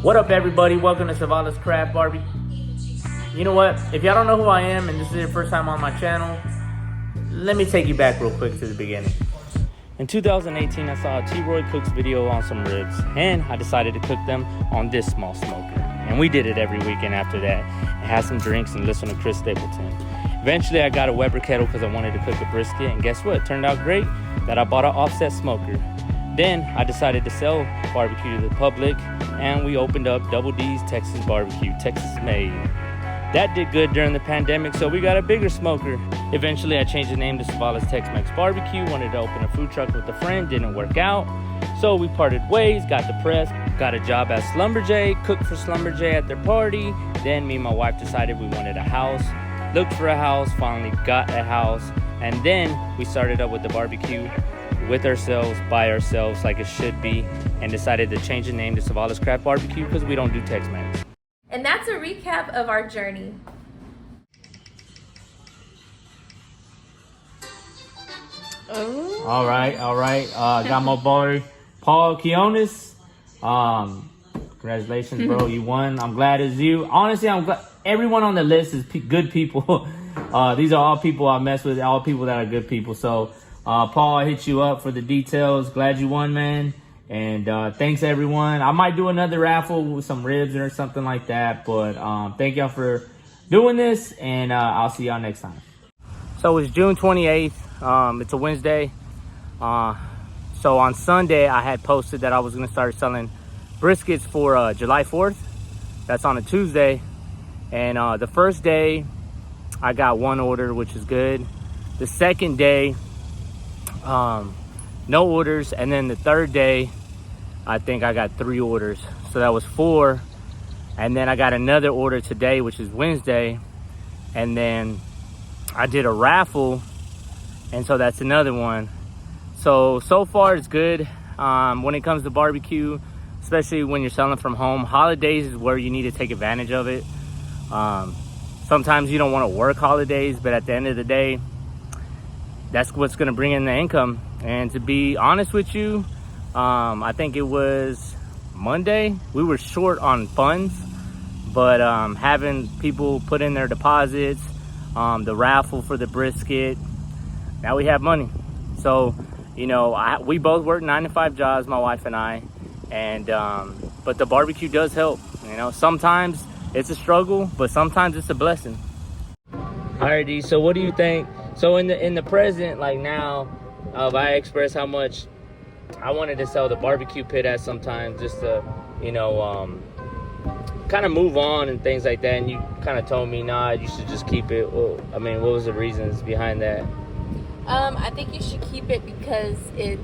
What up, everybody? Welcome to Savala's Craft Barbie. You know what? If y'all don't know who I am and this is your first time on my channel, let me take you back real quick to the beginning. In 2018, I saw a T-Roy Cooks video on some ribs, and I decided to cook them on this small smoker. And we did it every weekend after that, and had some drinks and listened to Chris Stapleton. Eventually, I got a Weber kettle because I wanted to cook a brisket, and guess what? It turned out great that I bought an offset smoker. Then I decided to sell barbecue to the public, and we opened up Double D's Texas Barbecue, Texas made. That did good during the pandemic, so we got a bigger smoker. Eventually, I changed the name to Savala's Tex-Mex Barbecue, wanted to open a food truck with a friend, didn't work out. So we parted ways, got depressed, got a job at Slumberjay, cooked for Slumberjay at their party. Then me and my wife decided we wanted a house, looked for a house, finally got a house, and then we started up with the barbecue with ourselves, by ourselves, like it should be, and decided to change the name to Savala's Craft Barbecue because we don't do Tex-Mex. And that's a recap of our journey. Oh. All right. Got my boy Paul Quiones. Congratulations, bro. You won. I'm glad it's you. Honestly, I'm glad everyone on the list is good people. These are all people I mess with, all people that are good people. So, Paul, I hit you up for the details. Glad you won, man. And thanks, everyone. I might do another raffle with some ribs or something like that. But thank y'all for doing this, and I'll see y'all next time. So it's June 28th. It's a Wednesday. So on Sunday, I had posted that I was going to start selling briskets for July 4th. That's on a Tuesday. And the first day, I got one order, which is good. The second day, no orders. And then the third day, I think I got 3 orders. So that was 4. And then I got another order today, which is Wednesday. And then I did a raffle. And so that's another one. So far it's good. When it comes to barbecue, especially when you're selling from home, holidays is where you need to take advantage of it. Sometimes you don't want to work holidays, but at the end of the day, that's what's going to bring in the income. And to be honest with you, I think it was Monday, we were short on funds, but having people put in their deposits, the raffle for the brisket, now we have money. So, you know, we both work 9-to-5 jobs, my wife and I, and but the barbecue does help. You know, sometimes it's a struggle, but sometimes it's a blessing. All right, D, so what do you think? So in the present, like now, I express how much I wanted to sell the barbecue pit at some time, just to, you know, kind of move on and things like that. And you kind of told me, nah, you should just keep it. Well, I mean, what was the reasons behind that? I think you should keep it because it's,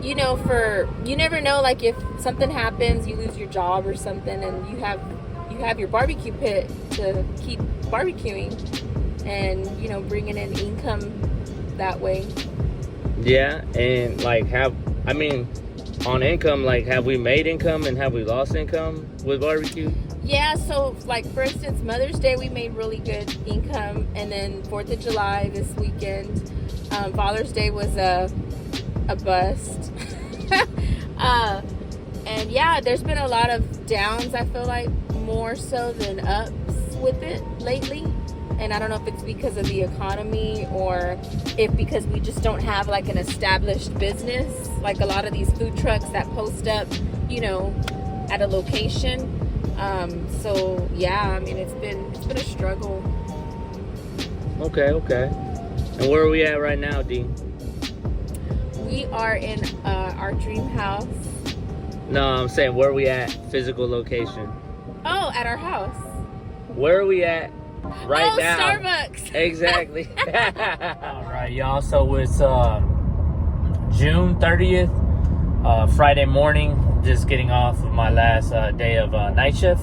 you know, you never know, like if something happens, you lose your job or something, and you have your barbecue pit to keep barbecuing and, you know, bringing in income that way. Yeah, and like on income, like have we made income and have we lost income with barbecue? Yeah, so like for instance, Mother's Day we made really good income, and then 4th of July this weekend, Father's Day was a bust. And yeah, there's been a lot of downs, I feel like, more so than ups with it lately. And I don't know if it's because of the economy or if because we just don't have like an established business, like a lot of these food trucks that post up, you know, at a location. So yeah, I mean, it's been a struggle. Okay. And where are we at right now, D? We are in our dream house. No, I'm saying where are we at, physical location? Oh, at our house. Where are we at right now? Starbucks. Exactly. All right, y'all. So it's June 30th, Friday morning. Just getting off of my last day of night shift.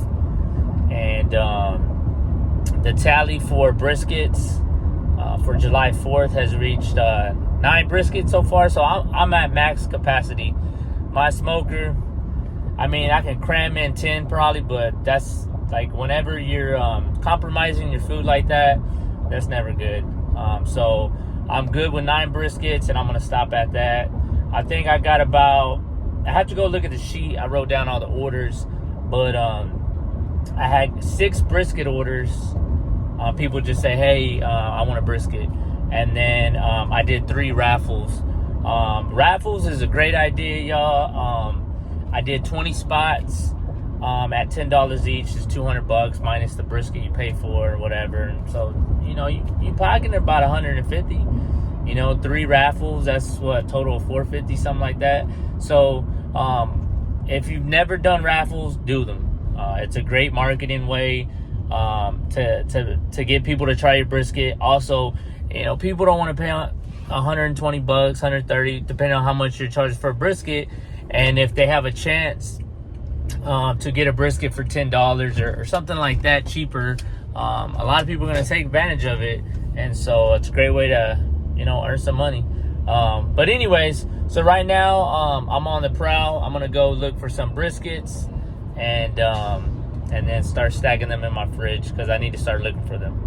And the tally for briskets for July 4th has reached 9 briskets so far. So I'm at max capacity. My smoker, I mean, I can cram in 10 probably, but that's like whenever you're compromising your food like that, that's never good. So I'm good with 9 briskets, and I'm gonna stop at that. I think I got about I have to go look at the sheet. I wrote down all the orders, but I had 6 brisket orders. People just say, hey, I want a brisket. And then I did 3 raffles. Raffles is a great idea, y'all. I did 20 spots at $10 each. Is $200 minus the brisket you pay for or whatever. And so, you know, you pocket about 150. You know, 3 raffles, that's what, total of 450, something like that. So if you've never done raffles, do them. It's a great marketing way to get people to try your brisket. Also, you know, people don't want to pay $120, $130, depending on how much you're charging for a brisket. And if they have a chance to get a brisket for $10 or something like that, cheaper, a lot of people are going to take advantage of it. And so it's a great way to, you know, earn some money. But anyways, so right now I'm on the prowl. I'm going to go look for some briskets and then start stacking them in my fridge because I need to start looking for them.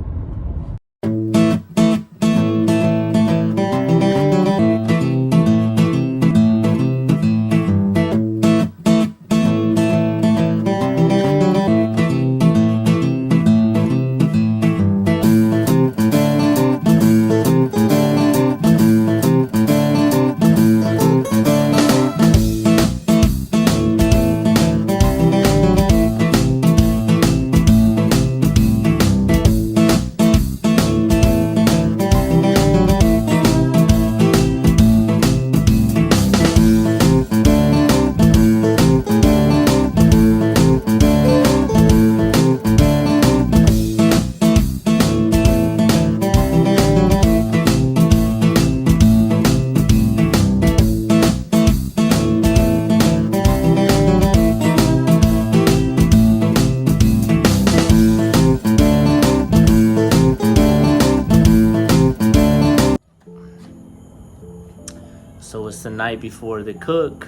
So it's the night before the cook.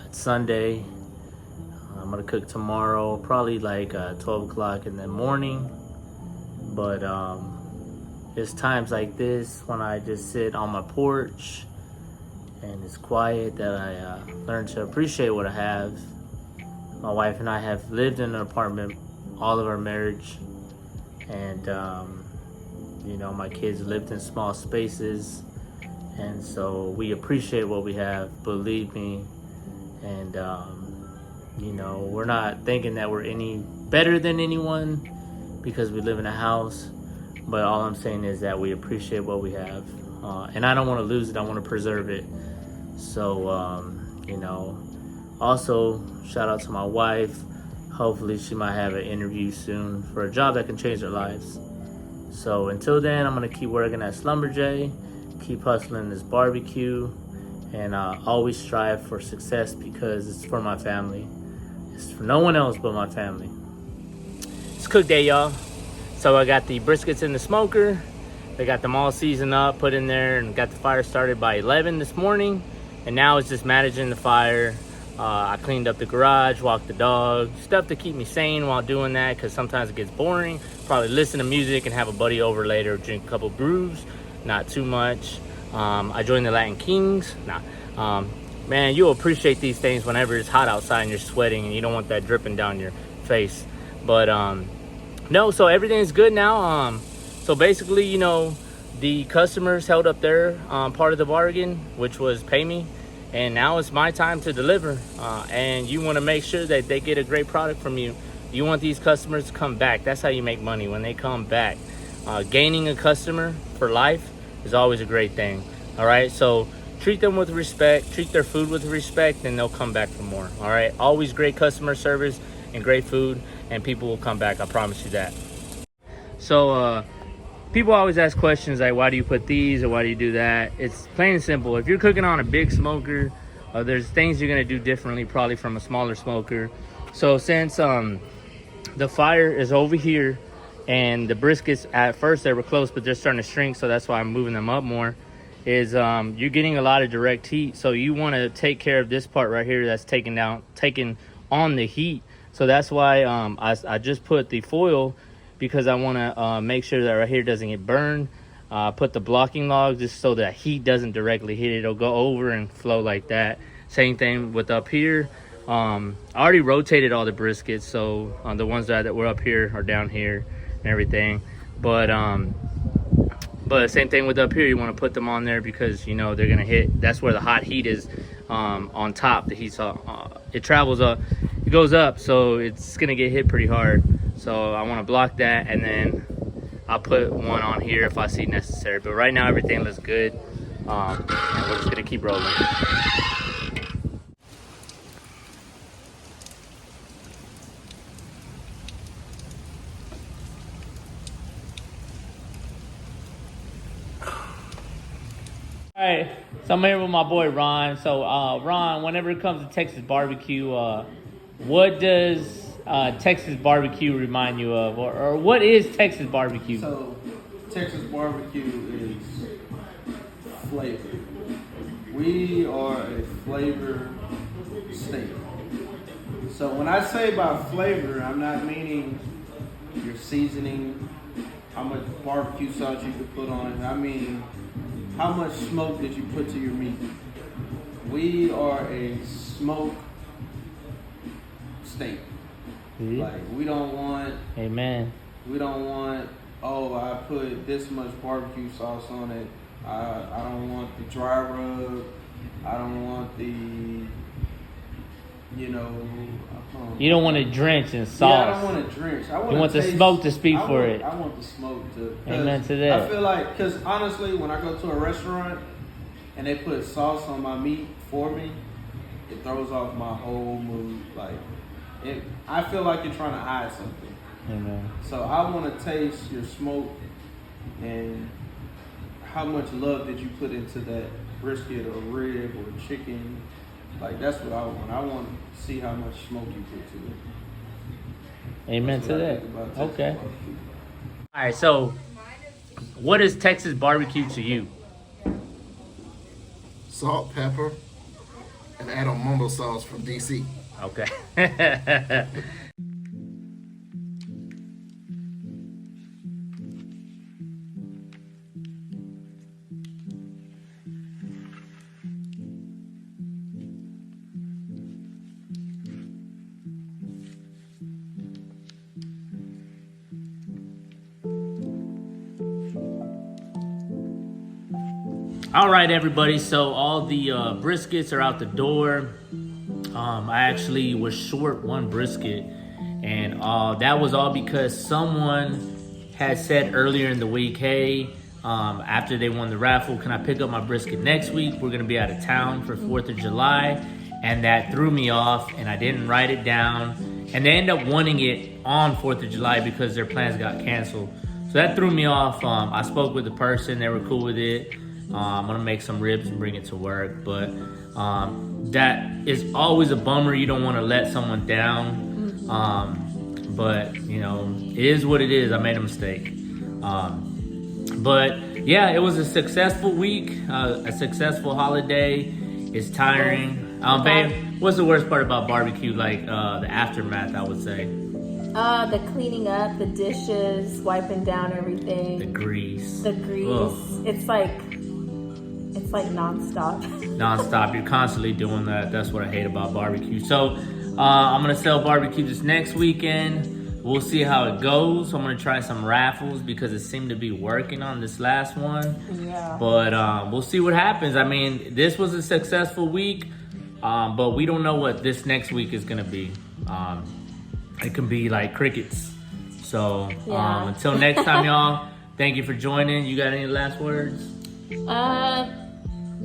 It's Sunday. I'm gonna cook tomorrow, probably like 12 o'clock in the morning. But it's times like this when I just sit on my porch and it's quiet that I learn to appreciate what I have. My wife and I have lived in an apartment all of our marriage, and you know, my kids lived in small spaces. And so we appreciate what we have, believe me. And, you know, we're not thinking that we're any better than anyone because we live in a house. But all I'm saying is that we appreciate what we have. And I don't want to lose it. I want to preserve it. So, you know, also shout out to my wife. Hopefully she might have an interview soon for a job that can change their lives. So until then, I'm going to keep working at Slumberjay. Keep hustling this barbecue, and always strive for success because it's for my family. It's for no one else but my family. It's cook day, y'all. So I got the briskets in the smoker. They got them all seasoned up, put in there, and got the fire started by 11 this morning. And now it's just managing the fire. I cleaned up the garage, walked the dog, stuff to keep me sane while doing that because sometimes it gets boring. Probably listen to music and have a buddy over later, drink a couple brews. Not too much. I joined the Latin Kings. Man, you'll appreciate these things whenever it's hot outside and you're sweating and you don't want that dripping down your face. But no, so everything's good now. So basically, you know, the customers held up their part of the bargain, which was pay me, and now it's my time to deliver. And you want to make sure that they get a great product from you. You want these customers to come back. That's how you make money, when they come back. Gaining a customer for life is always a great thing. All right, so treat them with respect, treat their food with respect, and they'll come back for more. All right, always great customer service and great food, and people will come back. I promise you that. So people always ask questions like, why do you put these or why do you do that? It's plain and simple. If you're cooking on a big smoker, there's things you're gonna do differently probably from a smaller smoker. So since the fire is over here, and the briskets, at first they were close, but they're starting to shrink, so that's why I'm moving them up more, is you're getting a lot of direct heat. So you want to take care of this part right here that's taking on the heat. So that's why I just put the foil, because I want to make sure that right here doesn't get burned. Put the blocking log just so that heat doesn't directly hit it. It'll go over and flow like that. Same thing with up here. I already rotated all the briskets, so the ones that were up here are down here and everything. But same thing with up here. You want to put them on there because you know they're gonna hit. That's where the hot heat is on top. The heat's it travels up, it goes up, so it's gonna get hit pretty hard. So I want to block that, and then I'll put one on here if I see necessary. But right now everything looks good, and we're just gonna keep rolling. All right, so I'm here with my boy Ron. So Ron, whenever it comes to Texas barbecue, what does Texas barbecue remind you of, or what is Texas barbecue? So Texas barbecue is flavor. We are a flavor state. So when I say about flavor, I'm not meaning your seasoning, how much barbecue sauce you could put on it. I mean, how much smoke did you put to your meat? We are a smoke state. Yeah. Like, we don't want, Amen. we don't want, oh, I put this much barbecue sauce on it. I don't want the dry rub. I don't want the, you don't want to drench in sauce. Yeah, I don't want to drench. You want the smoke to speak for it. I want the smoke to. Amen to that. I feel like, because honestly, when I go to a restaurant and they put sauce on my meat for me, it throws off my whole mood. Like, I feel like you're trying to hide something. Amen. So I want to taste your smoke and how much love did you put into that brisket or rib or chicken. Like, that's what I want. I want to see how much smoke you put to it. Amen That's to what I that. think about Texas Okay. barbecue. All right, so what is Texas barbecue to you? Salt, pepper, and add on mumbo sauce from DC. Okay. All right, everybody. So all the briskets are out the door. I actually was short one brisket, and that was all because someone had said earlier in the week, hey, after they won the raffle, can I pick up my brisket next week? We're gonna be out of town for 4th of July. And that threw me off, and I didn't write it down. And they ended up wanting it on 4th of July because their plans got canceled. So that threw me off. I spoke with the person, they were cool with it. I'm gonna make some ribs and bring it to work, but that is always a bummer. You don't want to let someone down, but you know, it is what it is. I made a mistake, but yeah, it was a successful week, a successful holiday. It's tiring, babe. What's the worst part about barbecue? Like the aftermath, I would say. The cleaning up, the dishes, wiping down everything. The grease. Ugh. It's like nonstop. Nonstop. You're constantly doing that. That's what I hate about barbecue. So I'm gonna sell barbecue this next weekend. We'll see how it goes. I'm gonna try some raffles because it seemed to be working on this last one. Yeah. But we'll see what happens. I mean, this was a successful week, but we don't know what this next week is gonna be. It can be like crickets. So until next time, y'all. Thank you for joining. You got any last words?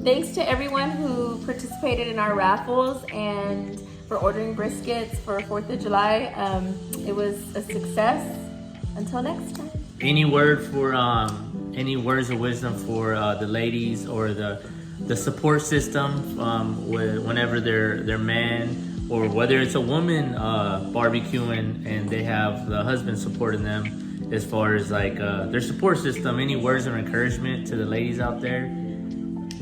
Thanks to everyone who participated in our raffles and for ordering briskets for 4th of July. It was a success. Until next time. Any words of wisdom for the ladies or the support system whenever their man, or whether it's a woman barbecuing and they have the husband supporting them as far as like their support system? Any words of encouragement to the ladies out there?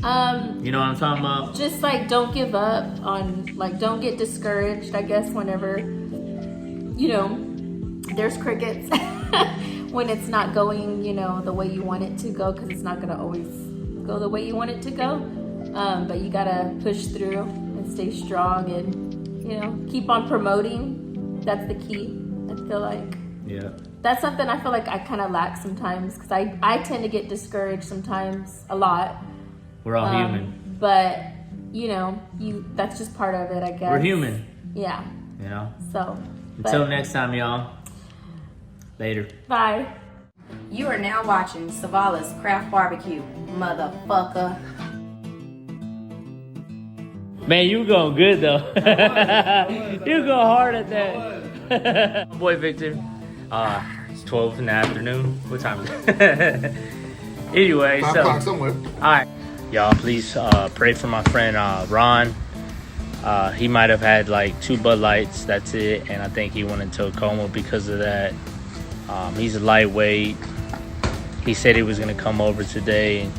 You know what I'm talking about? Just like don't give up on, like, don't get discouraged, I guess, whenever, you know, there's crickets. When it's not going, you know, the way you want it to go, because it's not going to always go the way you want it to go. But you got to push through and stay strong and, you know, keep on promoting. That's the key, I feel like. Yeah. That's something I feel like I kind of lack sometimes because I tend to get discouraged sometimes a lot. We're all human. But, you know, that's just part of it, I guess. We're human. Yeah. You know? So. Until next time, y'all. Later. Bye. You are now watching Savala's Craft Barbecue, motherfucker. Man, you going good though. You go hard at that. Boy Victor. It's 12 in the afternoon. What time is it? Anyway, 5 o'clock somewhere. Alright. Y'all please pray for my friend Ron. He might have had like 2 Bud Lights, that's it, and I think he went into a coma because of that. He's a lightweight. He said he was gonna come over today,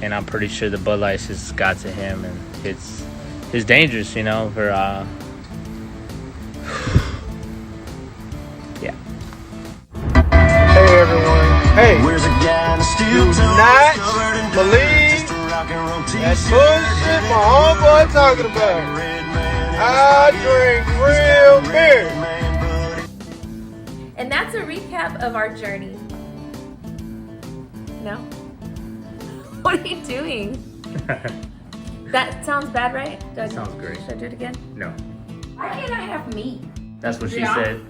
and I'm pretty sure the Bud Lights just got to him, and it's dangerous, you know, for yeah. Hey everyone. Hey, do not believe that bullshit my homeboy talking about. I drink real beer. And that's a recap of our journey. No? What are you doing? That sounds bad, right? Sounds great. Should I do it again? No. Why can't I have meat? That's what she Yeah. said.